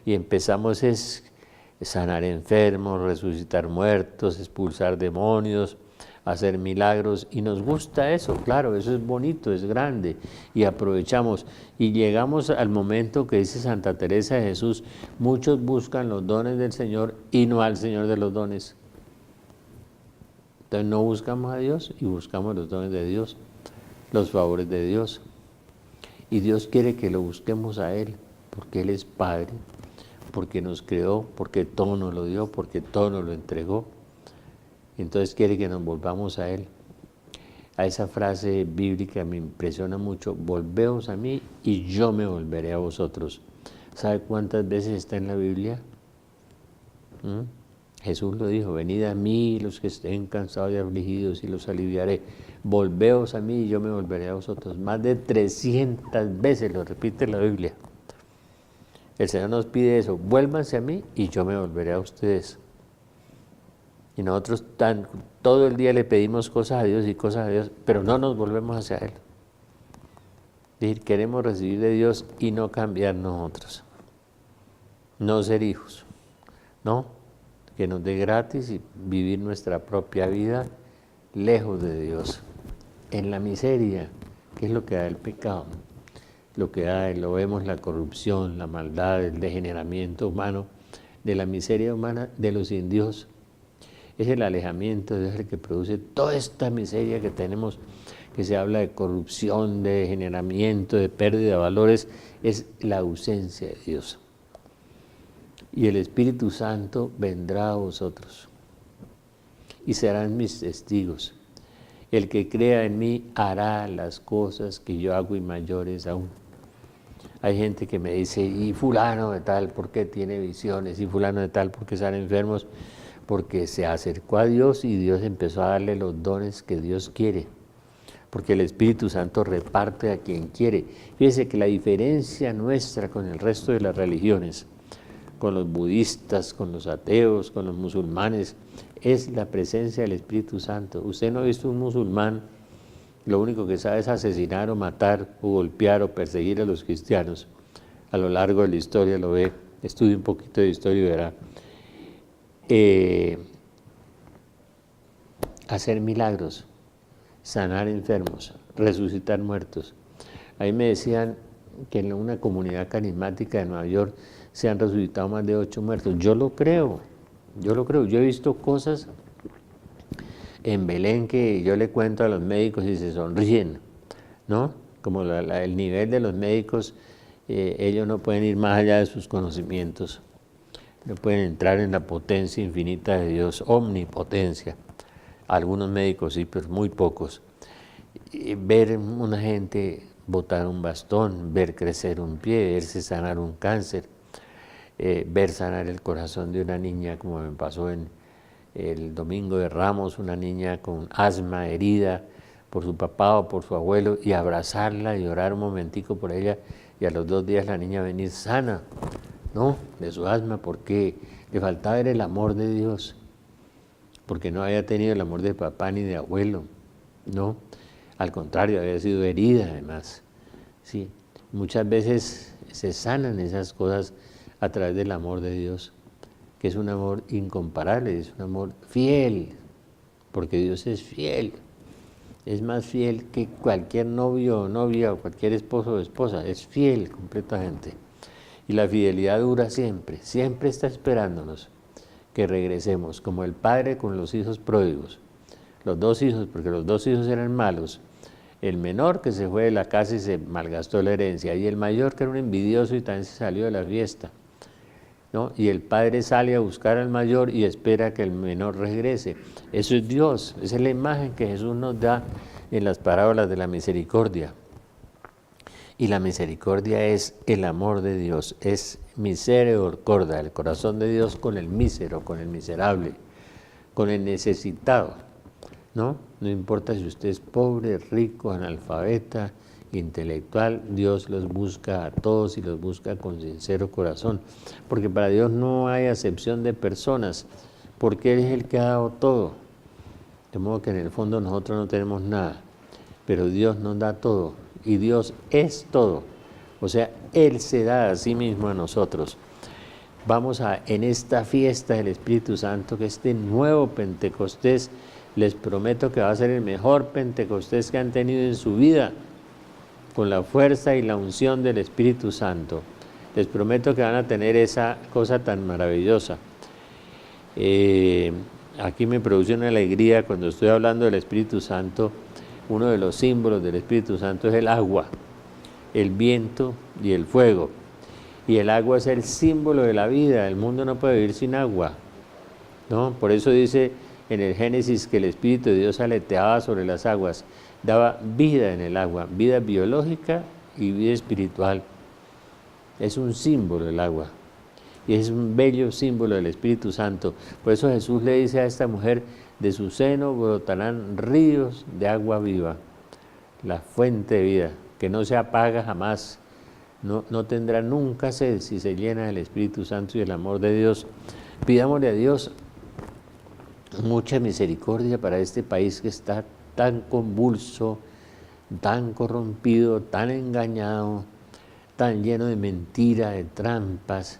A: y empezamos es sanar enfermos, resucitar muertos, expulsar demonios, hacer milagros, y nos gusta eso, claro, eso es bonito, es grande, y aprovechamos, y llegamos al momento que dice Santa Teresa de Jesús, muchos buscan los dones del Señor y no al Señor de los dones. Entonces no buscamos a Dios y buscamos los dones de Dios, los favores de Dios, y Dios quiere que lo busquemos a Él, porque Él es Padre, porque nos creó, porque todo nos lo dio, porque todo nos lo entregó. Entonces quiere que nos volvamos a Él. A esa frase bíblica me impresiona mucho, volveos a mí y yo me volveré a vosotros. ¿Sabe cuántas veces está en la Biblia? Jesús lo dijo, venid a mí los que estén cansados y afligidos y los aliviaré. Volveos a mí y yo me volveré a vosotros. Más de 300 veces lo repite la Biblia. El Señor nos pide eso, vuélvanse a mí y yo me volveré a ustedes. Y nosotros todo el día le pedimos cosas a Dios y cosas a Dios, pero no nos volvemos hacia Él. Es decir, queremos recibir de Dios y no cambiar nosotros. No ser hijos, no, que nos dé gratis y vivir nuestra propia vida lejos de Dios, en la miseria, que es lo que da el pecado. Lo que da, lo vemos, la corrupción, la maldad, el degeneramiento humano, de la miseria humana, de los sin Dios. Es el alejamiento de Dios el que produce toda esta miseria que tenemos, que se habla de corrupción, de degeneramiento, de pérdida de valores, es la ausencia de Dios. Y el Espíritu Santo vendrá a vosotros y serán mis testigos. El que crea en mí hará las cosas que yo hago y mayores aún. Hay gente que me dice, y fulano de tal, ¿por qué tiene visiones? Y fulano de tal, ¿por qué están enfermos? Porque se acercó a Dios y Dios empezó a darle los dones que Dios quiere. Porque el Espíritu Santo reparte a quien quiere. Fíjese que la diferencia nuestra con el resto de las religiones, con los budistas, con los ateos, con los musulmanes, es la presencia del Espíritu Santo. Usted no ha visto un musulmán, lo único que sabe es asesinar o matar o golpear o perseguir a los cristianos. A lo largo de la historia lo ve, estudie un poquito de historia y verá. Hacer milagros, sanar enfermos, resucitar muertos. Ahí me decían que en una comunidad carismática de Nueva York se han resucitado más de 8 muertos. Yo lo creo. Yo he visto cosas en Belén que yo le cuento a los médicos y se sonríen, ¿no? Como el nivel de los médicos, ellos no pueden ir más allá de sus conocimientos, no pueden entrar en la potencia infinita de Dios, omnipotencia. Algunos médicos sí, pero muy pocos. Ver una gente botar un bastón, ver crecer un pie, verse sanar un cáncer, ver sanar el corazón de una niña, como me pasó en el domingo de Ramos, una niña con asma, herida por su papá o por su abuelo, y abrazarla y orar un momentico por ella, y a los 2 días la niña venir sana, ¿no?, de su asma, porque le faltaba el amor de Dios, porque no había tenido el amor de papá ni de abuelo, ¿no? Al contrario, había sido herida además, ¿sí? Muchas veces se sanan esas cosas a través del amor de Dios, que es un amor incomparable, es un amor fiel, porque Dios es fiel. Es más fiel que cualquier novio o novia o cualquier esposo o esposa. Es fiel completamente. Y la fidelidad dura siempre. Siempre está esperándonos que regresemos, como el padre con los hijos pródigos. Los dos hijos, porque los dos hijos eran malos. El menor que se fue de la casa y se malgastó la herencia, y el mayor que era un envidioso y también se salió de la fiesta, ¿no? Y el padre sale a buscar al mayor y espera que el menor regrese. Eso es Dios, esa es la imagen que Jesús nos da en las parábolas de la misericordia. Y la misericordia es el amor de Dios, es misericordia, el corazón de Dios con el mísero, con el miserable, con el necesitado, ¿no? No importa si usted es pobre, rico, analfabeta, intelectual, Dios los busca a todos y los busca con sincero corazón, porque para Dios no hay acepción de personas, porque Él es el que ha dado todo, de modo que en el fondo nosotros no tenemos nada, pero Dios nos da todo, y Dios es todo, o sea, Él se da a sí mismo a nosotros. Vamos en esta fiesta del Espíritu Santo, que este nuevo Pentecostés, les prometo que va a ser el mejor Pentecostés que han tenido en su vida, con la fuerza y la unción del Espíritu Santo. Les prometo que van a tener esa cosa tan maravillosa. Aquí me produce una alegría cuando estoy hablando del Espíritu Santo. Uno de los símbolos del Espíritu Santo es el agua, el viento y el fuego. Y el agua es el símbolo de la vida. El mundo no puede vivir sin agua, ¿no? Por eso dice en el Génesis que el Espíritu de Dios aleteaba sobre las aguas, daba vida en el agua, vida biológica y vida espiritual. Es un símbolo el agua y es un bello símbolo del Espíritu Santo. Por eso Jesús le dice a esta mujer, de su seno brotarán ríos de agua viva, la fuente de vida, que no se apaga jamás. No tendrá nunca sed si se llena del Espíritu Santo y del amor de Dios. Pidámosle a Dios mucha misericordia para este país que está tan convulso, tan corrompido, tan engañado, tan lleno de mentira, de trampas,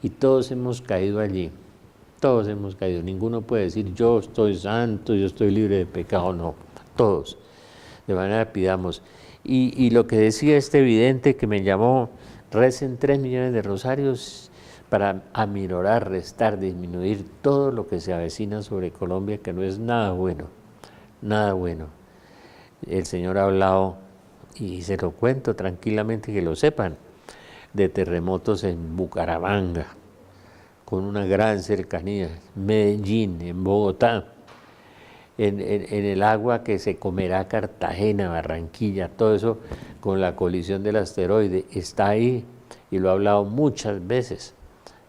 A: y todos hemos caído allí, todos hemos caído. Ninguno puede decir yo estoy santo, yo estoy libre de pecado, no, todos. De manera pidamos. Y lo que decía este vidente que me llamó, recen 3 millones de rosarios para aminorar, restar, disminuir todo lo que se avecina sobre Colombia, que no es nada bueno, nada bueno. El Señor ha hablado, y se lo cuento tranquilamente que lo sepan, de terremotos en Bucaramanga, con una gran cercanía, Medellín, en Bogotá, en el agua que se comerá Cartagena, Barranquilla, todo eso con la colisión del asteroide, está ahí, y lo ha hablado muchas veces.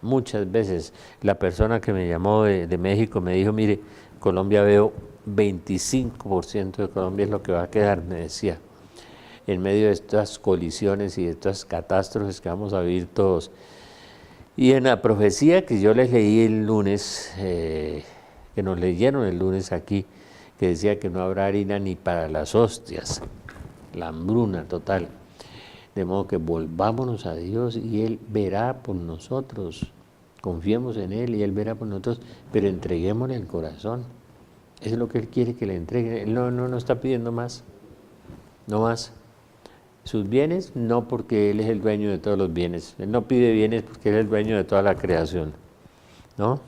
A: Muchas veces la persona que me llamó de México me dijo, mire, Colombia veo 25% de Colombia es lo que va a quedar, me decía, en medio de estas colisiones y de estas catástrofes que vamos a vivir todos. Y en la profecía que yo les leí el lunes, que nos leyeron el lunes aquí, que decía que no habrá harina ni para las hostias, la hambruna total. De modo que volvámonos a Dios y Él verá por nosotros. Confiemos en Él y Él verá por nosotros, pero entreguémosle el corazón. Eso es lo que Él quiere que le entreguen. Él no está pidiendo más, no más. Sus bienes, no porque Él es el dueño de todos los bienes. Él no pide bienes porque Él es el dueño de toda la creación, ¿no?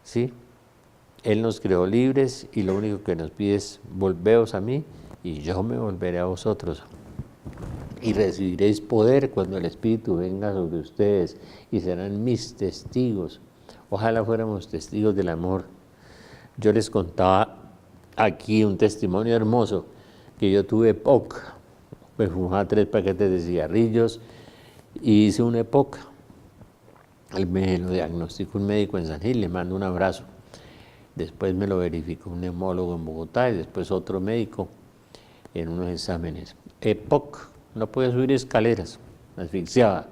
A: ¿Sí? Él nos creó libres y lo único que nos pide es, volveos a mí y yo me volveré a vosotros. Y recibiréis poder cuando el Espíritu venga sobre ustedes y serán mis testigos. Ojalá fuéramos testigos del amor. Yo les contaba aquí un testimonio hermoso, que yo tuve EPOC, me fumaba 3 paquetes de cigarrillos y hice una EPOC. Me lo diagnosticó un médico en San Gil, le mando un abrazo. Después me lo verificó un neumólogo en Bogotá y después otro médico en unos exámenes. EPOC. No podía subir escaleras, me asfixiaba.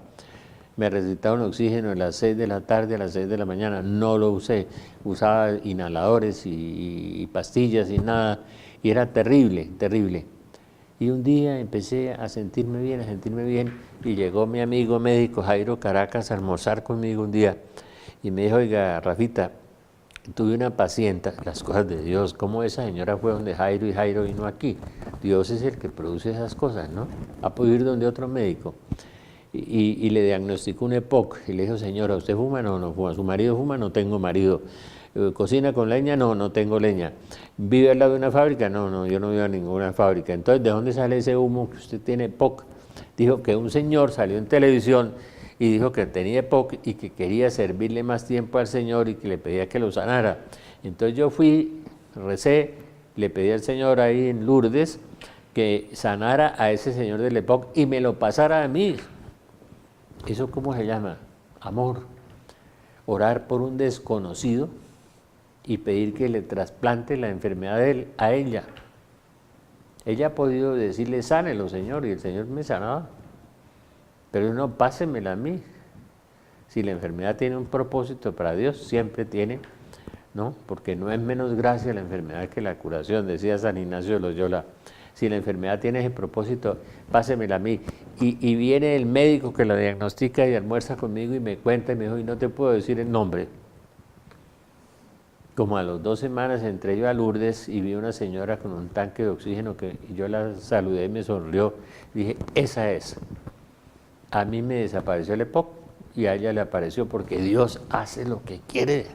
A: Me recetaron oxígeno a las 6 de la tarde, a las 6 de la mañana, no lo usé. Usaba inhaladores y pastillas y nada, y era terrible, terrible. Y un día empecé a sentirme bien, y llegó mi amigo médico Jairo Caracas a almorzar conmigo un día, y me dijo, oiga, Rafita, tuve una paciente, las cosas de Dios, cómo esa señora fue donde Jairo y Jairo vino aquí. Dios es el que produce esas cosas, ¿no? Ha podido ir donde otro médico y le diagnosticó un EPOC y le dijo, señora, ¿usted fuma? No, no fuma. ¿Su marido fuma? No tengo marido. ¿Cocina con leña? No, no tengo leña. ¿Vive al lado de una fábrica? No, no, yo no vivo en ninguna fábrica. Entonces, ¿de dónde sale ese humo que usted tiene EPOC? Dijo que un señor salió en televisión y dijo que tenía EPOC y que quería servirle más tiempo al Señor y que le pedía que lo sanara. Entonces yo fui, recé, le pedí al Señor ahí en Lourdes que sanara a ese señor del EPOC y me lo pasara a mí. ¿Eso cómo se llama? Amor. Orar por un desconocido y pedir que le trasplante la enfermedad de él a ella. Ella ha podido decirle, sánelo, Señor, y el Señor me sanaba. Pero no, pásemela a mí. Si la enfermedad tiene un propósito para Dios, siempre tiene, ¿no? Porque no es menos gracia la enfermedad que la curación, decía San Ignacio de Loyola. Si la enfermedad tiene ese propósito, pásemela a mí. Y viene el médico que la diagnostica y almuerza conmigo y me cuenta y me dijo, y no te puedo decir el nombre. Como a las 2 semanas entré yo a Lourdes y vi una señora con un tanque de oxígeno y yo la saludé y me sonrió. Dije, esa es. A mí me desapareció el EPOC y a ella le apareció porque Dios hace lo que quiere.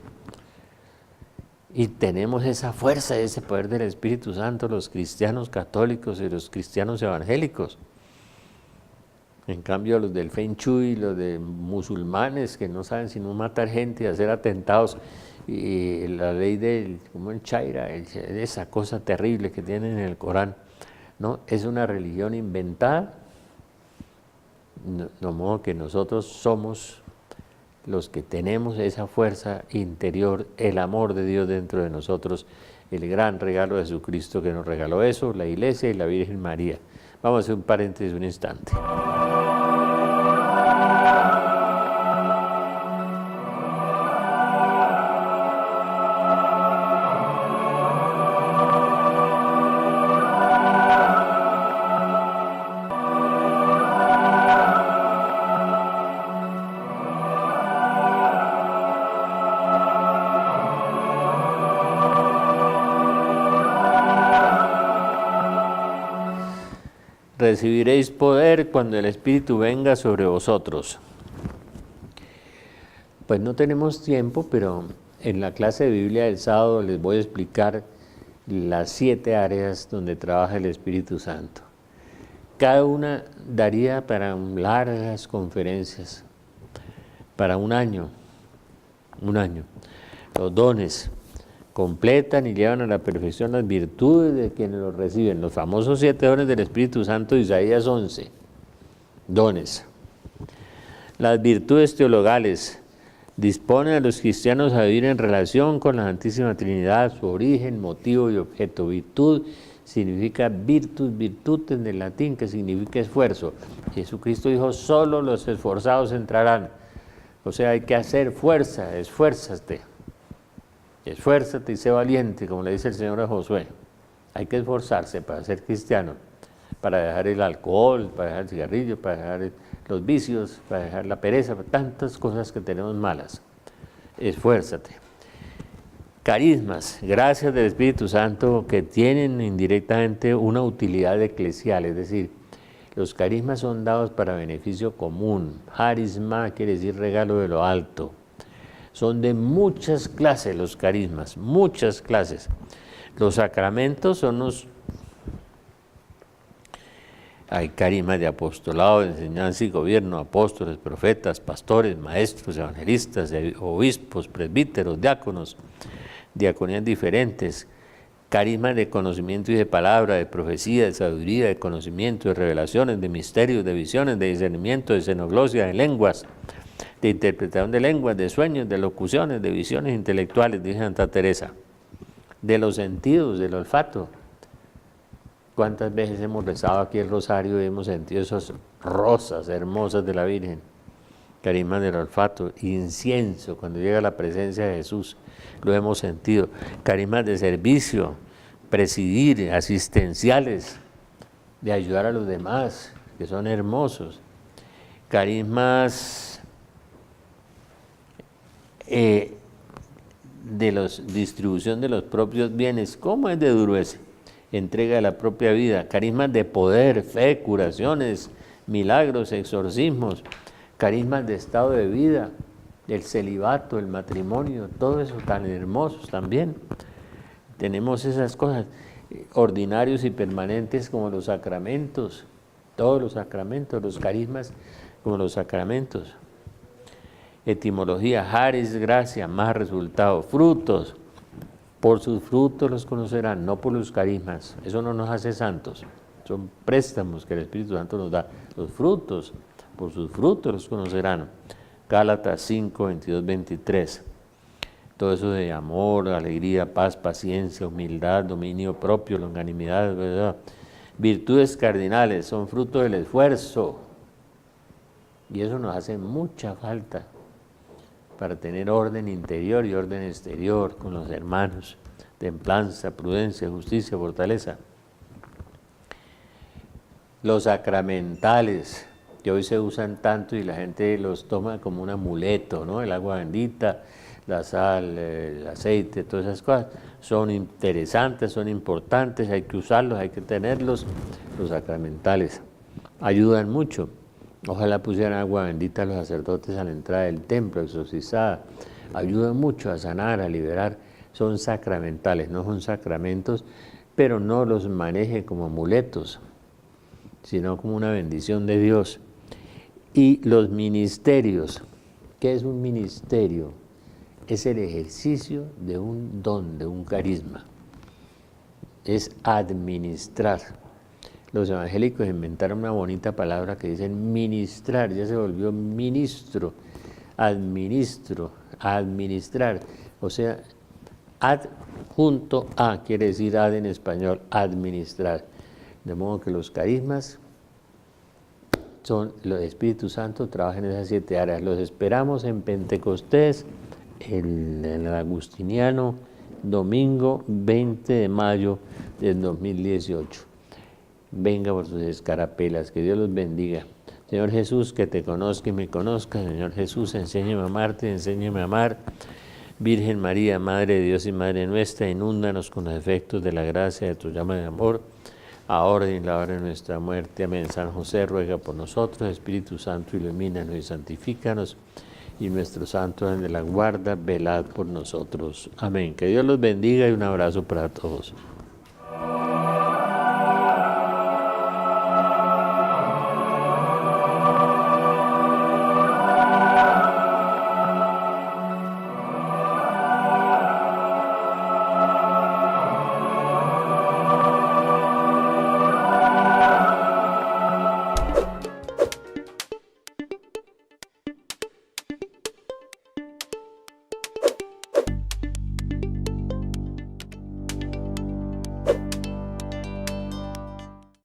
A: Y tenemos esa fuerza, ese poder del Espíritu Santo, los cristianos católicos y los cristianos evangélicos. En cambio, los del Feng Shui, los de musulmanes que no saben sino matar gente y hacer atentados, y la ley del, como el Chaira, esa cosa terrible que tienen en el Corán, ¿no? Es una religión inventada, de modo que nosotros somos los que tenemos esa fuerza interior, el amor de Dios dentro de nosotros, el gran regalo de Jesucristo que nos regaló eso, la Iglesia y la Virgen María. Vamos a hacer un paréntesis un instante. Recibiréis poder cuando el Espíritu venga sobre vosotros. Pues no tenemos tiempo, pero en la clase de Biblia del sábado les voy a explicar las 7 áreas donde trabaja el Espíritu Santo. Cada una daría para largas conferencias, para un año. Los dones completan y llevan a la perfección las virtudes de quienes los reciben. Los famosos 7 dones del Espíritu Santo de Isaías 11. Dones. Las virtudes teologales disponen a los cristianos a vivir en relación con la Santísima Trinidad, su origen, motivo y objeto. Virtud significa virtus, virtud en el latín, que significa esfuerzo. Jesucristo dijo, solo los esforzados entrarán. O sea, hay que hacer fuerza, esfuérzate. Esfuérzate y sé valiente, como le dice el Señor a Josué. Hay que esforzarse para ser cristiano, para dejar el alcohol, para dejar el cigarrillo, para dejar los vicios, para dejar la pereza, para tantas cosas que tenemos malas. Esfuérzate. Carismas, gracias del Espíritu Santo que tienen indirectamente una utilidad eclesial, es decir, los carismas son dados para beneficio común. Harisma quiere decir regalo de lo alto. Son de muchas clases los carismas, muchas clases. Los sacramentos son los... Hay carismas de apostolado, de enseñanza y gobierno, apóstoles, profetas, pastores, maestros, evangelistas, obispos, presbíteros, diáconos, diaconías diferentes, carismas de conocimiento y de palabra, de profecía, de sabiduría, de conocimiento, de revelaciones, de misterios, de visiones, de discernimiento, de xenoglosia, de lenguas, de interpretación de lenguas, de sueños, de locuciones, de visiones intelectuales, dice Santa Teresa, de los sentidos, del olfato. ¿Cuántas veces hemos rezado aquí el rosario y hemos sentido esas rosas hermosas de la Virgen? Carismas del olfato, incienso, cuando llega la presencia de Jesús, lo hemos sentido. Carismas de servicio, presidir, asistenciales, de ayudar a los demás, que son hermosos. Carismas de la distribución de los propios bienes. ¿Cómo es de duro ese? Entrega de la propia vida, carismas de poder, fe, curaciones, milagros, exorcismos, carismas de estado de vida, el celibato, el matrimonio, todo eso tan hermosos también. Tenemos esas cosas ordinarios y permanentes como los sacramentos, todos los sacramentos, los carismas como los sacramentos. Etimología, haris, gracia, más resultado, frutos. Por sus frutos los conocerán, no por los carismas. Eso no nos hace santos. Son préstamos que el Espíritu Santo nos da. Los frutos, por sus frutos los conocerán. Gálatas 5, 22, 23. Todo eso de amor, alegría, paz, paciencia, humildad, dominio propio, longanimidad, ¿verdad? Virtudes cardinales, son fruto del esfuerzo. Y eso nos hace mucha falta para tener orden interior y orden exterior con los hermanos, templanza, prudencia, justicia, fortaleza. Los sacramentales, que hoy se usan tanto y la gente los toma como un amuleto, ¿no? El agua bendita, la sal, el aceite, todas esas cosas, son interesantes, son importantes, hay que usarlos, hay que tenerlos. Los sacramentales ayudan mucho. Ojalá pusieran agua bendita a los sacerdotes a la entrada del templo, exorcizada. Ayudan mucho a sanar, a liberar. Son sacramentales, no son sacramentos, pero no los maneje como amuletos, sino como una bendición de Dios. Y los ministerios. ¿Qué es un ministerio? Es el ejercicio de un don, de un carisma. Es administrar. Los evangélicos inventaron una bonita palabra que dicen ministrar, ya se volvió ministro, administrar. O sea, ad junto a, quiere decir ad en español, administrar. De modo que los carismas son, los Espíritu Santo trabaja en esas 7 áreas. Los esperamos en Pentecostés, en el Agustiniano, domingo 20 de mayo del 2018. Venga por sus escarapelas, que Dios los bendiga. Señor Jesús, que te conozca y me conozca. Señor Jesús, enséñame a amarte, enséñame a amar. Virgen María, Madre de Dios y Madre nuestra, inúndanos con los efectos de la gracia de tu llama de amor, ahora y en la hora de nuestra muerte. Amén. San José, ruega por nosotros. Espíritu Santo, ilumínanos y santifícanos. Y nuestro Santo ángel de la guarda, velad por nosotros. Amén. Que Dios los bendiga y un abrazo para todos.